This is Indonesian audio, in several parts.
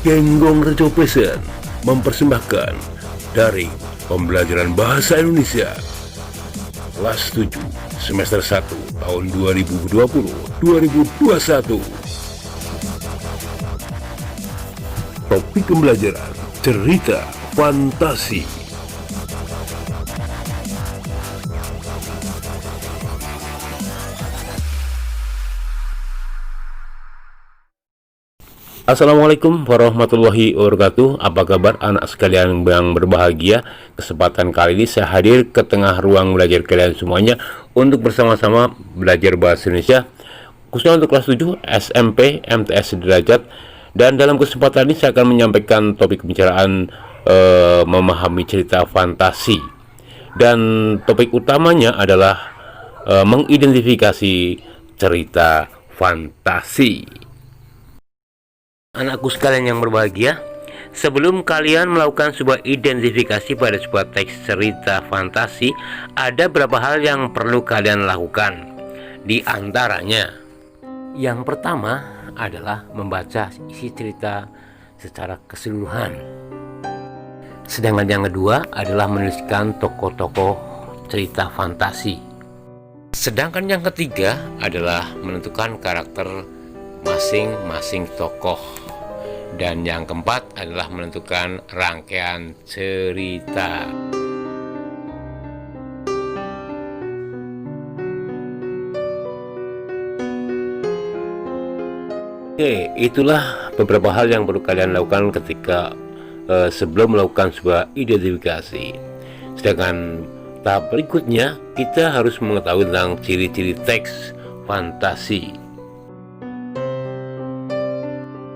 Genggong Rejo Passion mempersembahkan dari pembelajaran bahasa Indonesia kelas 7 semester 1 tahun 2020-2021. Topik pembelajaran cerita fantasi. Assalamualaikum warahmatullahi wabarakatuh. Apa kabar anak sekalian yang berbahagia? Kesempatan kali ini saya hadir ke tengah ruang belajar kalian semuanya untuk bersama-sama belajar bahasa Indonesia khususnya untuk kelas 7 SMP MTS Sederajat. Dan dalam kesempatan ini saya akan menyampaikan topik pembicaraan memahami cerita fantasi. Dan topik utamanya adalah mengidentifikasi cerita fantasi. Anakku sekalian yang berbahagia, sebelum kalian melakukan sebuah identifikasi pada sebuah teks cerita fantasi, ada beberapa hal yang perlu kalian lakukan. Di antaranya, yang pertama adalah membaca isi cerita secara keseluruhan. Sedangkan yang kedua adalah menuliskan tokoh-tokoh cerita fantasi. Sedangkan yang ketiga adalah menentukan karakter masing-masing tokoh. Dan yang keempat adalah menentukan rangkaian cerita. Oke, itulah beberapa hal yang perlu kalian lakukan ketika sebelum melakukan sebuah identifikasi. Sedangkan tahap berikutnya, kita harus mengetahui tentang ciri-ciri teks fantasi.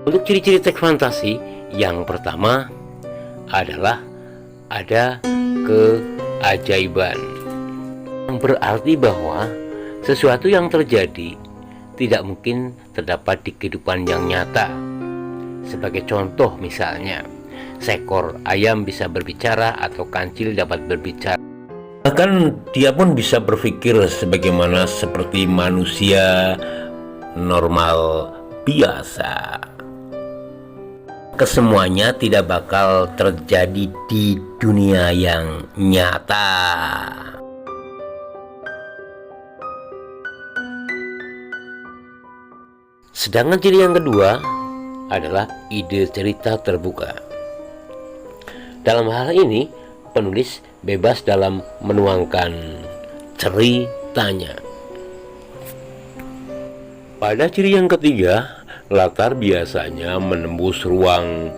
Untuk ciri-ciri teks fantasi, yang pertama adalah ada keajaiban. Yang berarti bahwa sesuatu yang terjadi tidak mungkin terdapat di kehidupan yang nyata. Sebagai contoh misalnya, seekor ayam bisa berbicara atau kancil dapat berbicara. Bahkan dia pun bisa berpikir sebagaimana seperti manusia normal biasa. Kesemuanya tidak bakal terjadi di dunia yang nyata. Sedangkan ciri yang kedua adalah ide cerita terbuka. Dalam hal ini, penulis bebas dalam menuangkan ceritanya. Pada ciri yang ketiga, latar biasanya menembus ruang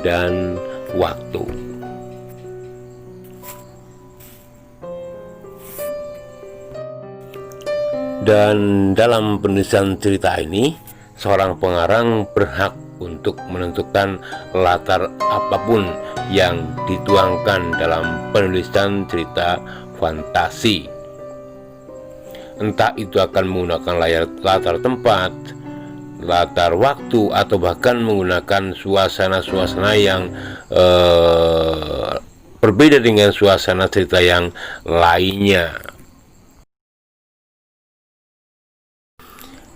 dan waktu. Dan dalam penulisan cerita ini, seorang pengarang berhak untuk menentukan latar apapun yang dituangkan dalam penulisan cerita fantasi. Entah itu akan menggunakan latar tempat, latar waktu, atau bahkan menggunakan suasana-suasana yang berbeda dengan suasana cerita yang lainnya.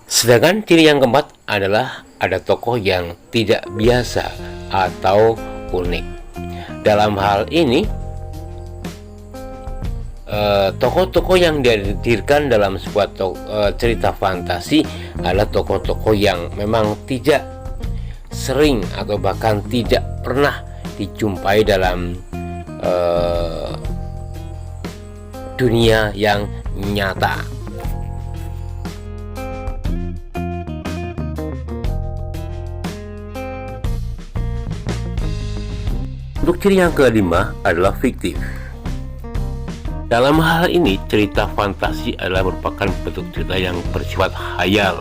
Sedangkan ciri yang keempat adalah ada tokoh yang tidak biasa atau unik. Dalam hal ini, tokoh-tokoh yang dihadirkan dalam sebuah cerita fantasi adalah tokoh-tokoh yang memang tidak sering atau bahkan tidak pernah dijumpai dalam dunia yang nyata. Untuk ciri yang kelima adalah fiktif. Dalam hal ini, cerita fantasi adalah merupakan bentuk cerita yang bersifat khayal.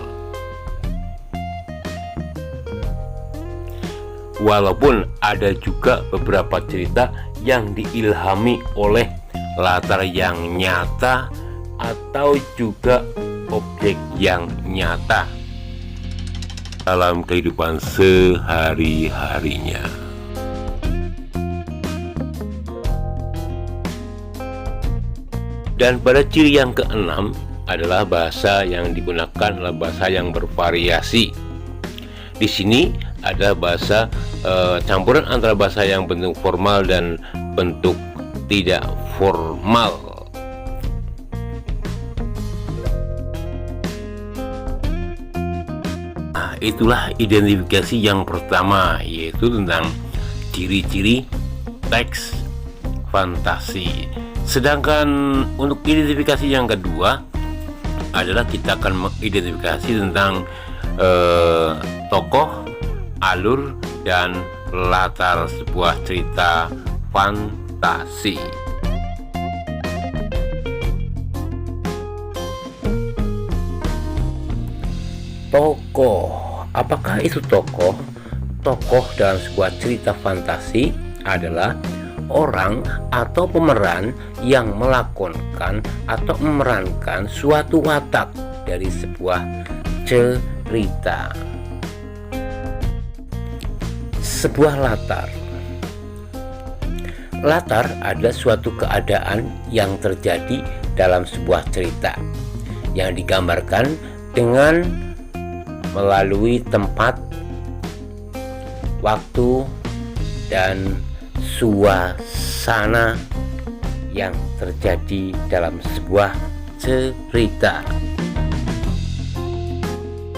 Walaupun ada juga beberapa cerita yang diilhami oleh latar yang nyata atau juga objek yang nyata dalam kehidupan sehari-harinya. Dan pada ciri yang keenam adalah bahasa yang digunakan adalah bahasa yang bervariasi. Di sini adalah bahasa campuran antara bahasa yang bentuk formal dan bentuk tidak formal. Nah, itulah identifikasi yang pertama, yaitu tentang ciri-ciri teks fantasi. Sedangkan untuk identifikasi yang kedua adalah kita akan mengidentifikasi tentang tokoh, alur, dan latar sebuah cerita fantasi. Tokoh, apakah itu tokoh? Tokoh dalam sebuah cerita fantasi adalah orang atau pemeran yang melakonkan atau memerankan suatu watak dari sebuah cerita. Sebuah latar adalah suatu keadaan yang terjadi dalam sebuah cerita yang digambarkan dengan melalui tempat, waktu, dan suasana yang terjadi dalam sebuah cerita.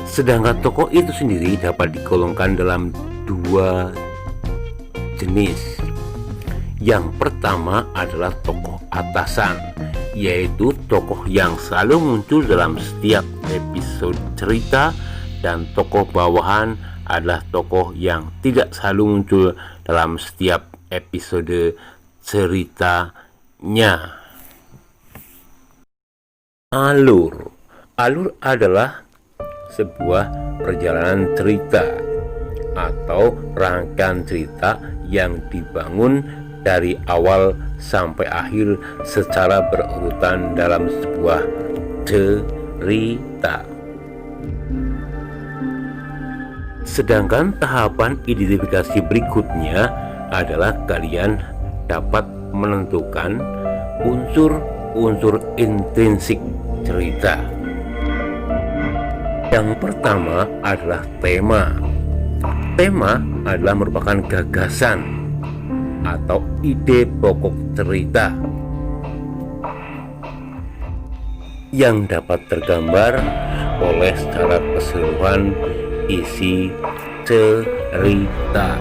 Sedangkan tokoh itu sendiri dapat digolongkan dalam dua jenis. Yang pertama adalah tokoh atasan, yaitu tokoh yang selalu muncul dalam setiap episode cerita, dan tokoh bawahan adalah tokoh yang tidak selalu muncul dalam setiap episode ceritanya. Alur adalah sebuah perjalanan cerita atau rangkaian cerita yang dibangun dari awal sampai akhir secara berurutan dalam sebuah cerita. Sedangkan tahapan identifikasi berikutnya adalah kalian dapat menentukan unsur-unsur intrinsik cerita. Yang pertama adalah tema. Tema adalah merupakan gagasan atau ide pokok cerita yang dapat tergambar oleh secara keseluruhan isi cerita.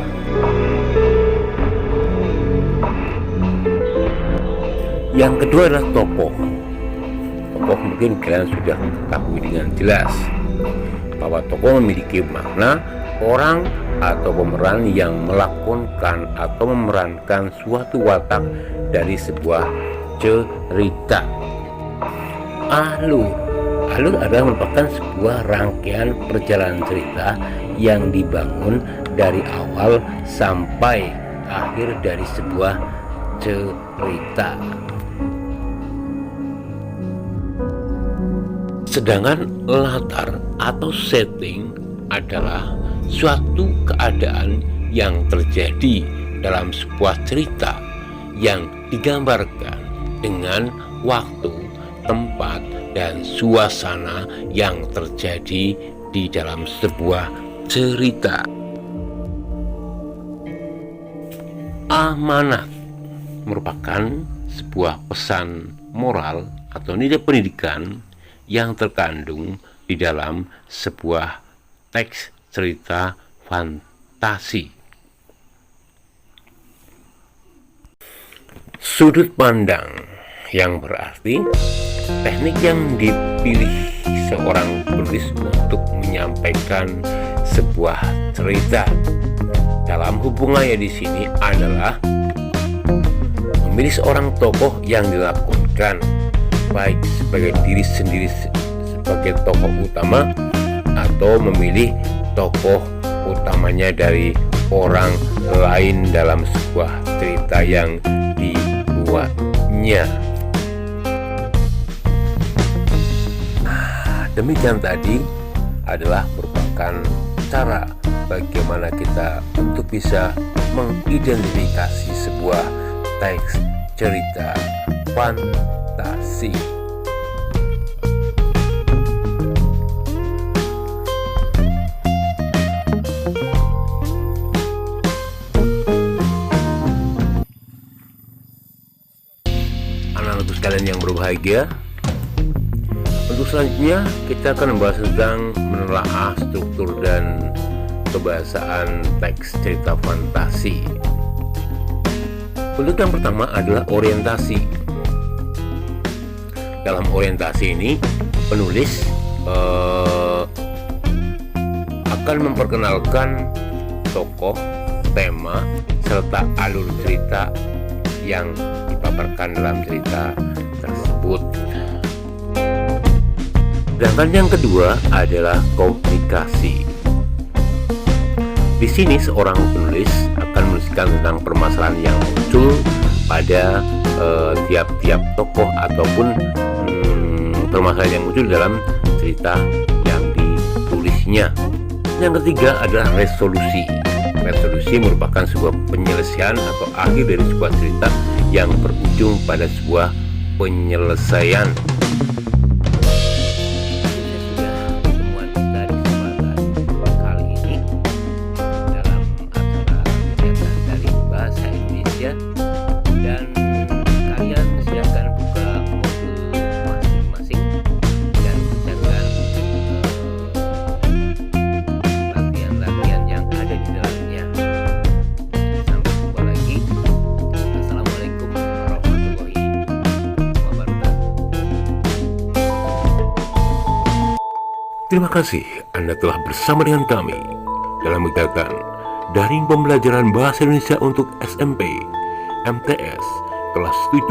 Yang kedua adalah tokoh. Tokoh mungkin kalian sudah ketahui dengan jelas bahwa tokoh memiliki makna orang atau pemeran yang melakonkan atau memerankan suatu watak dari sebuah cerita. Alur adalah merupakan sebuah rangkaian perjalanan cerita yang dibangun dari awal sampai akhir dari sebuah cerita. Sedangkan latar atau setting adalah suatu keadaan yang terjadi dalam sebuah cerita yang digambarkan dengan waktu, tempat, dan suasana yang terjadi di dalam sebuah cerita. Amanat merupakan sebuah pesan moral atau nilai pendidikan yang terkandung di dalam sebuah teks cerita fantasi. Sudut pandang yang berarti teknik yang dipilih seorang penulis untuk menyampaikan sebuah cerita. Dalam hubungannya di sini adalah memilih seorang tokoh yang dilakonkan baik sebagai diri sendiri sebagai tokoh utama atau memilih tokoh utamanya dari orang lain dalam sebuah cerita yang dibuatnya. Demikian tadi adalah merupakan cara bagaimana kita untuk bisa mengidentifikasi sebuah teks cerita fantasi. kalian yang berbahagia. Untuk selanjutnya kita akan membahas tentang menelaah struktur dan kebahasaan teks cerita fantasi. Untuk yang pertama adalah orientasi. Dalam orientasi ini penulis akan memperkenalkan tokoh, tema, serta alur cerita yang dipaparkan dalam cerita tersebut. Sedangkan yang kedua adalah komunikasi. Di sini seorang penulis akan menuliskan tentang permasalahan yang muncul pada tiap-tiap tokoh ataupun permasalahan yang muncul dalam cerita yang ditulisnya. Yang ketiga adalah resolusi. Resolusi merupakan sebuah penyelesaian atau akhir dari sebuah cerita yang berujung pada sebuah penyelesaian. Terima kasih Anda telah bersama dengan kami dalam kegiatan Daring Pembelajaran Bahasa Indonesia untuk SMP MTS kelas 7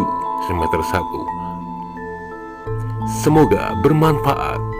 semester 1. Semoga bermanfaat.